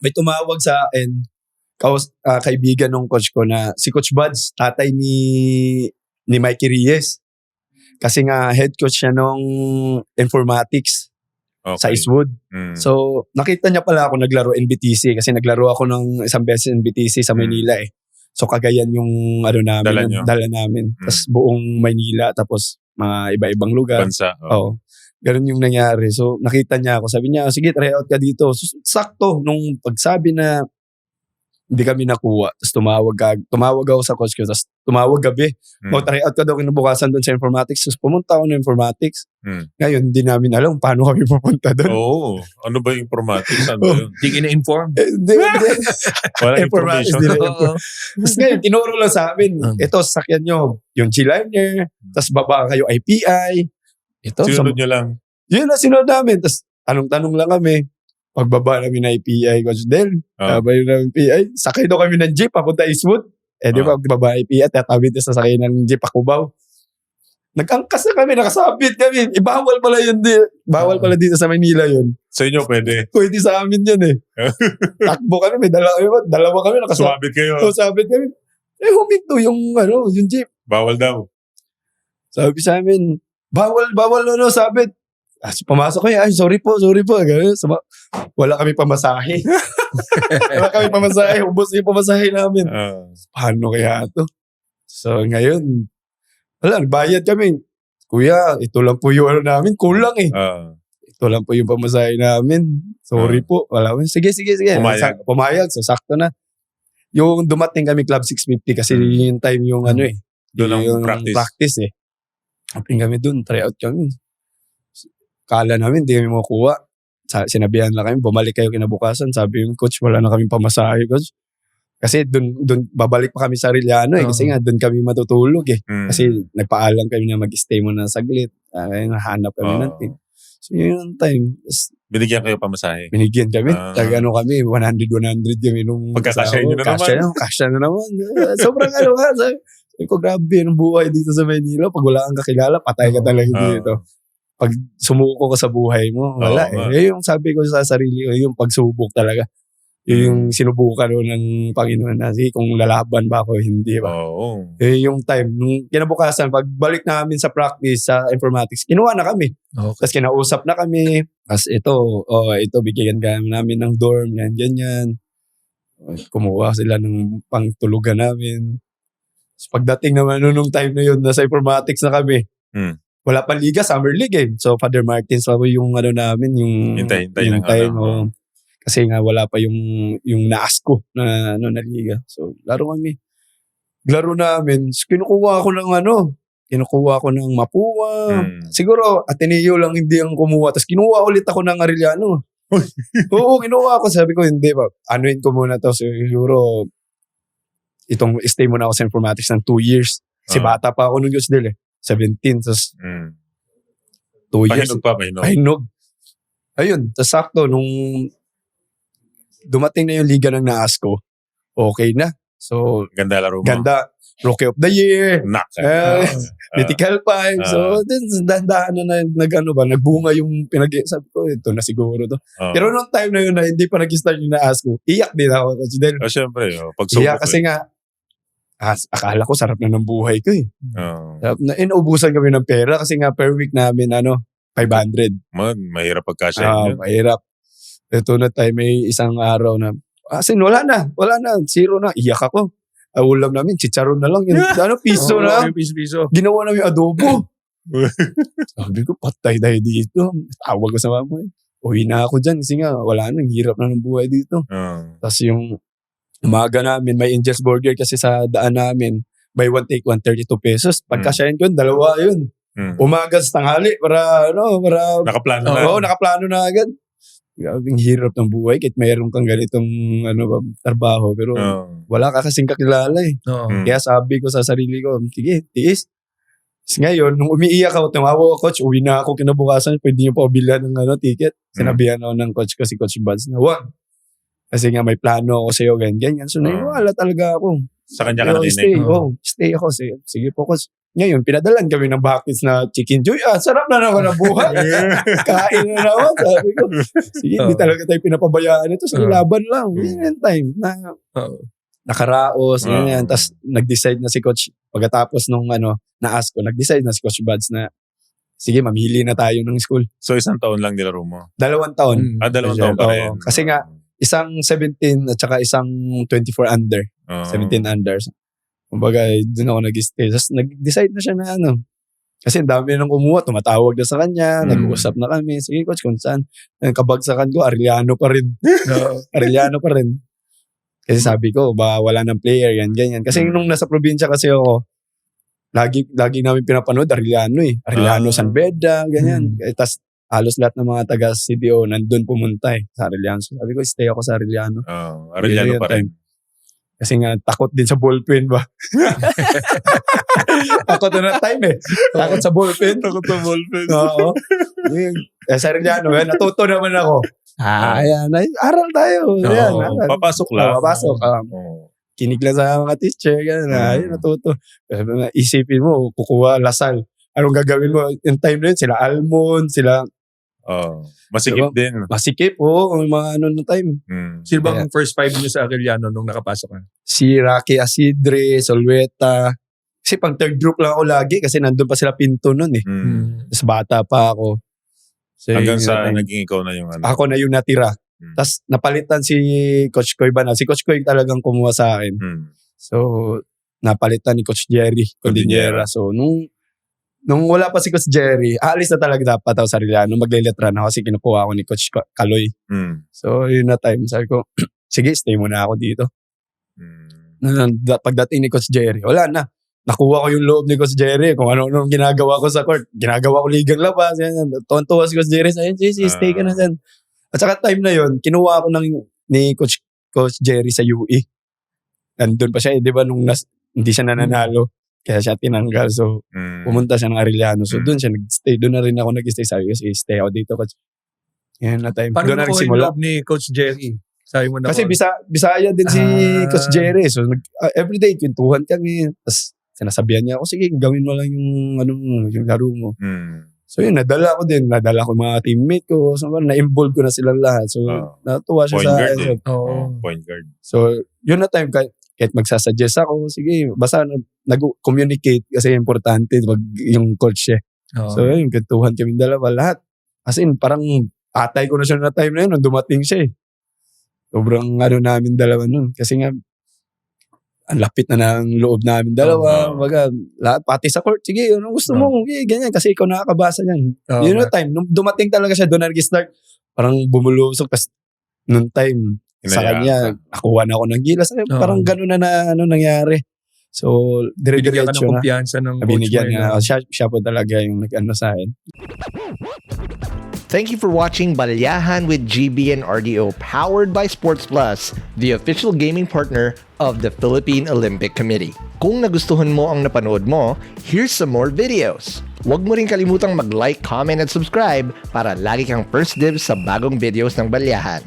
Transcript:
may tumawag sa akin, kaibigan ng coach ko na si Coach Buds, tatay ni Mikey Reyes. Kasi nga head coach siya nung informatics sa Eastwood. So, nakita niya pala ako naglaro NBTC kasi naglaro ako ng isang beses NBTC sa Maynila eh. So, Cagayan yung dala namin. Tapos buong Maynila, tapos mga iba-ibang lugar. Bansa. Oo. Ganun yung nangyari. So, nakita niya ako. Sabi niya, sige, try out ka dito. So, sakto, nung pagsabi na hindi kami nakuha. Tapos tumawag ako sa coach ko. Tapos tumawag gabi. Try out ka daw kinabukasan doon sa informatics. Tapos pumunta ako ng informatics. Ngayon, hindi namin alam paano kami pupunta doon. Oo. Ano ba yung informatics? Ano yun? Hindi ka-inform. Hindi. Wala information. Tapos ngayon, tinuro lang sa amin. Ito, sasakyan nyo yung G-Liner. Tapos baba kayo IPI. Ito, sinunod nyo lang. Yun na sinunod namin. Tapos tanong-tanong lang kami. Pagbaba namin na IPI, Coach Del. Sabi namin IPI. Sakay daw kami ng jeep, papunta Eastwood. Di ba, pagbaba IPI, tatawid na sakay ng jeep, Pakubaw. Nag-angkas na kami, nakasabit kami. Bawal pala yun. Bawal pala dito sa Manila yun. Sa inyo, pwede? Pwede sa amin yun eh. Takbo kami, may dalawa kami nakasabit. Sumabit kayo? Sabit kami. Huminto yung jeep. Bawal daw. Sabi sa amin, bawal, sabit. Pumasok ko ay sorry po. Ganun. Wala kami pamasahe. Ubos yung pamasahe namin. Paano kaya ito? So ngayon, bayad kami. Kuya, ito lang po yung namin. Kulang eh. Ito lang po yung pamasahe namin. Sorry po. Wala. Sige. Pumayag. So sakto na. Yung dumating kami Club 650 kasi yung time yung doon ang practice eh. Kaping kami doon. Try out kami. Kala namin, hindi kami makuha. Sinabihan lang kami, bumalik kayo kinabukasan. Sabi yung coach, wala na kami pamasahe, coach. Kasi doon babalik pa kami sa Arellano eh. Kasi nga, doon kami matutulog eh. Kasi nagpaalam kami na mag-stay muna saglit. Nahanap kami natin. So yun yung time. Binigyan kayo pamasahe? Binigyan kami. Kami, 100 kami nung... Pagkakasya nyo na naman. Kasya na naman. Sobrang sabi ko, grabe, yung buhay dito sa Manila. Pag wala kang kakilala, patay ka talaga dito. Pag sumuko ka sa buhay mo, wala eh. Yung sabi ko sa sarili ko, yung pagsubok talaga. Yung sinubukan ng Panginoon na, kung lalaban ba ako, hindi ba? Yung time, nung kinabukasan, pagbalik namin sa practice, sa informatics, kinuha na kami. Tapos kinausap na kami. Tapos ito, bigyan namin ng dorm, ganyan. Kumuha sila ng pangtulugan namin. So, pagdating naman nung time na yun, nasa informatics na kami. Wala pa liga, Summer League eh. So, Father Martin, so yung namin, yung hintay mo. Kasi nga, wala pa yung na-ASCO na liga. So, laro namin. So, kinukuha ko ng Mapua. Siguro, Ateneo lang hindi ang kumuha. Tapos, kinuha ulit ako ng Arellano. Oo, kinuha ako. Sabi ko, hindi ba? Anuin ko muna to. Siguro, itong stay muna ako sa informatics ng 2 years. Kasi bata pa ako nung Diyos eh. 17, tapos 2 years. Pahinog. Ayun, tapos sakto, nung dumating na yung liga ng na-ASCO, okay na. So, ganda laro mo. Ganda. Rookie of the Year. Mythical 5. So, dahan-dahan na nagbunga yung sabi ko, ito na siguro to. Pero nung time na yun na hindi pa nag-start yung na-ASCO, iyak din ako. Siyempre, iyak kasi nga, akala ko sarap na ng buhay ko eh. Inuubusan kami ng pera kasi nga per week namin 500. Mahirap pagkasya yun. Mahirap. Ito na tayo may isang araw na wala na, zero na. Iyak ako. Ulam namin, chicharon na lang. Piso na. Piso. Ginawa namin adobo. Sabi ko, patay tayo dito. Tawag ko sa mama. Uwi na ako dyan kasi nga wala na, hirap na ng buhay dito. Tapos yung umaga namin, may Angel's Burger kasi sa daan namin, buy one take one, 32 pesos. Pagkasyahin ko yun, 2 yun. Umaga sa tanghali para nakaplano na. Oo, nakaplano na agad. Ang hirap ng buhay kahit mayroon kang ganitong trabaho pero wala ka kasing kakilala eh. Kaya sabi ko sa sarili ko, sige, tiis. Ngayon, nung umiiyak ako, tumawa ko, coach, uwi na ako kinabukasan, pwede niyo pa bilhan ng ticket. Sinabihan ako ng coach ko, si Coach Buds, na wag. Kasi nga may plano ako sa'yo, ganyan. So, naiwala talaga ako. Sa kanya ka nakinig? Stay ako. Sige po, coach. Ngayon, pinadalan kami ng buckets na chicken joy. Sarap na naman ang buhay. Kain na naman. Sabi ko, sige, hindi talaga tayo pinapabayaan ito. Sige, laban lang. Yan time. Nakaraos. Yan. Tapos, nag-decide na si coach, pagkatapos nung na-ask ko, nag-decide na si Coach Buds na, sige, mamili na tayo ng school. So, 1 taon lang nilaro mo? 2 taon. 2 taon pa rin. Kasi nga, isang 17 at saka isang 24 under. 17 unders. Kumbaga, doon ako nag-stay. Tapos nag-decide na siya na kasi ang dami nang kumuha, tumatawag na sa kanya, nag-uusap na kami. Sige coach, kung saan. Ang kabagsakan ko, Arellano pa rin. Arellano pa rin. Kasi sabi ko, wala ng player, ganyan. Kasi nung nasa probinsya kasi ako, lagi namin pinapanood, Arellano Arellano, San Beda, ganyan. Tapos halos lahat ng mga taga CDO nandun pumunta sa Arellano. So, sabi ko, stay ako sa Arellano. Arellano pa rin. Kasi nga, takot din sa ballpen ba? Takot na time Takot sa ballpen. Oo. Sa Arellano, natuto naman ako. Ayan. Aral tayo. Ayan, papasok lang. Papasok. Kinig lang sa mga teacher. Ayun, natuto. Isipin mo, kukuha Lasal. Anong gagawin mo? Yung time na yun, sila Almond, sila... masikip din. Masikip, yung mga ng time. Sino bang first 5 niyo sa Arellano nung nakapasok ka? Si Rocky Asidre, Solweta. Kasi pang third group lang ako lagi kasi nandun pa sila Pinto nun Tapos bata pa ako. So, hanggang sa naging ikaw na yung Ako na yung natira. Tapos napalitan si Coach Koy Banal. Si Coach Koy talagang kumuha sa akin. So, napalitan ni Coach Jerry Cordillera. So, nung wala pa si Coach Jerry, aalis na talaga dapat ako sa Arellano. Magliletran ako kasi kinukuha ako ni Coach Kaloy. So, yun na time. Sabi ko, sige, stay muna ako dito. Pagdating ni Coach Jerry, wala na. Nakuha ko yung loob ni Coach Jerry. Kung ano ginagawa ko sa court. Ginagawa ko ligang labas. Tuwan-tuwa si Coach Jerry. Sige, stay ka na dyan. At saka time na yun, kinuha ko ni Coach Jerry sa UE. Nandun pa siya, di ba, nung hindi siya nananalo. Kaya siya tinanggal. So, pumunta siya ng Arellano. So, doon siya nag-stay. Doon na rin ako nag-stay. Sabi ko, stay ako dito, coach. Yan na time. Paano doon na nagsimula ni Coach Jerry? Sabi mo na kasi Bisaya din si Coach Jerry. So, everyday, kwentuhan kami. Tapos, sinasabihan niya ako, sige, gawin mo lang yung laro mo. So, yun, nadala ko din. Nadala ko mga teammate ko. So, na-involve ko na sila lahat. So, natuwa siya sa akin. Point guard. So, yun na time, kahit magsasuggest ako, sige, basta nag-communicate kasi importante yung coach So, yun, kwentuhan kami dalawa, lahat. As in, parang atay ko na siya na time na yun nung dumating siya Sobrang namin dalawa nun. Kasi nga, ang lapit na ng loob namin dalawa. Lahat, pati sa court, sige, anong gusto mo? Okay, ganyan, kasi ikaw nakakabasa niyan. Yun na time, nung dumating talaga siya, doon nag-start, parang bumulusok, kasi nung time, sa kanya, nakuha na ako ng gilas. Parang gano'n na nangyari. So, binigyan ka ng dire-diretso na. kumpiyansa ng coach Binigyan niya. Siya po talaga yung nag-ano sa akin. Thank you for watching Balyahan with GB and RDO, powered by Sports Plus, the official gaming partner of the Philippine Olympic Committee. Kung nagustuhan mo ang napanood mo, here's some more videos. Huwag mo rin kalimutang mag-like, comment, at subscribe para lagi kang first dibs sa bagong videos ng Balyahan.